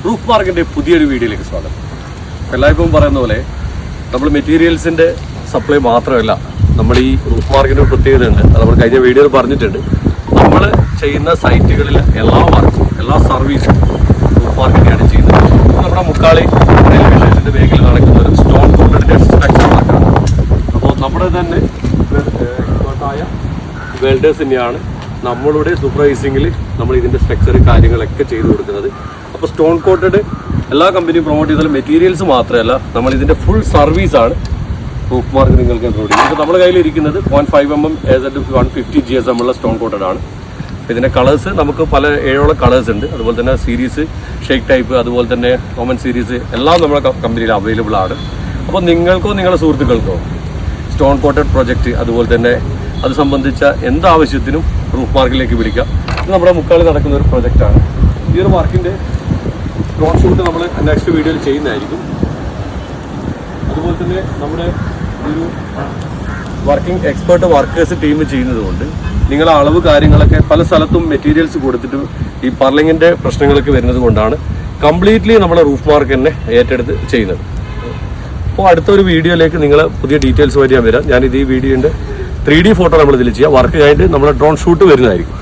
Roof മാർക്കിൻ്റെ പുതിയൊരു വീഡിയോയിലേക്ക് സ്വാഗതം. എല്ലായ്പ്പോഴും പറയുന്ന പോലെ നമ്മൾ മെറ്റീരിയൽസിൻ്റെ സപ്ലൈ മാത്രമല്ല, നമ്മൾ ഈ റൂഫ് മാർക്കിൻ്റെ ഒരു പ്രത്യേകതയുണ്ട്. അത് നമ്മൾ കഴിഞ്ഞ വീഡിയോയിൽ പറഞ്ഞിട്ടുണ്ട്. നമ്മൾ ചെയ്യുന്ന സൈറ്റുകളിൽ എല്ലാ വർക്കും എല്ലാ സർവീസും റൂഫ് മാർക്കിൻ്റെയാണ് ചെയ്യുന്നത്. നമ്മുടെ മുക്കാളി റെയിൽവേ സ്റ്റേഷൻ്റെ ബാക്കിൽ നടക്കുന്ന ഒരു സ്റ്റോൺ കോട്ടഡിൻ്റെ സ്ട്രക്ചർ വർക്കാണ്. അപ്പോൾ നമ്മുടെ തന്നെ എക്സ്പേർട്ടായ വെൽഡേഴ്സ് തന്നെയാണ് നമ്മളുടെ സൂപ്പർവൈസിങ്ങിൽ നമ്മൾ ഇതിൻ്റെ സ്ട്രക്ചർ കാര്യങ്ങളൊക്കെ ചെയ്തു കൊടുക്കുന്നത്. അപ്പോൾ സ്റ്റോൺ കോട്ടഡ് എല്ലാ കമ്പനിയും പ്രൊമോട്ട് ചെയ്താലും മെറ്റീരിയൽസ് മാത്രമല്ല, നമ്മൾ ഇതിൻ്റെ ഫുൾ സർവീസാണ് റൂഫ് മാർക്ക് നിങ്ങൾക്ക് പ്രൊവൈഡ് ചെയ്യുന്നത്. ഇപ്പോൾ നമ്മുടെ കയ്യിലിരിക്കുന്നത് 0.5 mm AZ 150 GSM ഉള്ള സ്റ്റോൺ കോട്ടഡ് ആണ്. ഇതിൻ്റെ കളേഴ്സ് നമുക്ക് പല 7 കളേഴ്സ് ഉണ്ട്. അതുപോലെ തന്നെ സീരീസ്, ഷേക്ക് ടൈപ്പ്, അതുപോലെ തന്നെ കോമൺ സീരീസ് എല്ലാം നമ്മുടെ കമ്പനിയിൽ അവൈലബിൾ ആണ്. അപ്പോൾ നിങ്ങൾക്കോ നിങ്ങളുടെ സുഹൃത്തുക്കൾക്കോ സ്റ്റോൺ കോട്ടഡ് പ്രോജക്റ്റ് അതുപോലെ തന്നെ അത് സംബന്ധിച്ച എന്താവശ്യത്തിനും റൂഫ് മാർക്കിലേക്ക് വിളിക്കാം. ഇത് നമ്മുടെ മുക്കാളി നടക്കുന്ന ഒരു പ്രൊജക്റ്റാണ്. ഈ ഒരു വർക്കിൻ്റെ ഡ്രോൺ ഷൂട്ട് നമ്മൾ നെക്സ്റ്റ് വീഡിയോയിൽ ചെയ്യുന്നതായിരിക്കും. അതുപോലെ തന്നെ നമ്മുടെ ഒരു വർക്കിംഗ് എക്സ്പേർട്ട് വർക്കേഴ്സ് ടീം ചെയ്യുന്നത് കൊണ്ട് നിങ്ങളെ അളവ് കാര്യങ്ങളൊക്കെ പല സ്ഥലത്തും മെറ്റീരിയൽസ് കൊടുത്തിട്ട് ഈ പർലിങ്ങിൻ്റെ പ്രശ്നങ്ങളൊക്കെ വരുന്നത് കൊണ്ടാണ് കംപ്ലീറ്റ്ലി നമ്മുടെ റൂഫ് മാർക്ക് തന്നെ ഏറ്റെടുത്ത് ചെയ്യുന്നത്. അപ്പോൾ അടുത്തൊരു വീഡിയോയിലേക്ക് നിങ്ങൾ പുതിയ ഡീറ്റെയിൽസ് വരെ വരാം. ഞാനിത് ഈ വീഡിയോൻ്റെ 3D ഫോട്ടോ നമ്മൾ ഇതിൽ ചെയ്യാം. വർക്ക് കഴിഞ്ഞിട്ട് നമ്മുടെ ഡ്രോൺ ഷൂട്ട് വരുന്നതായിരിക്കും.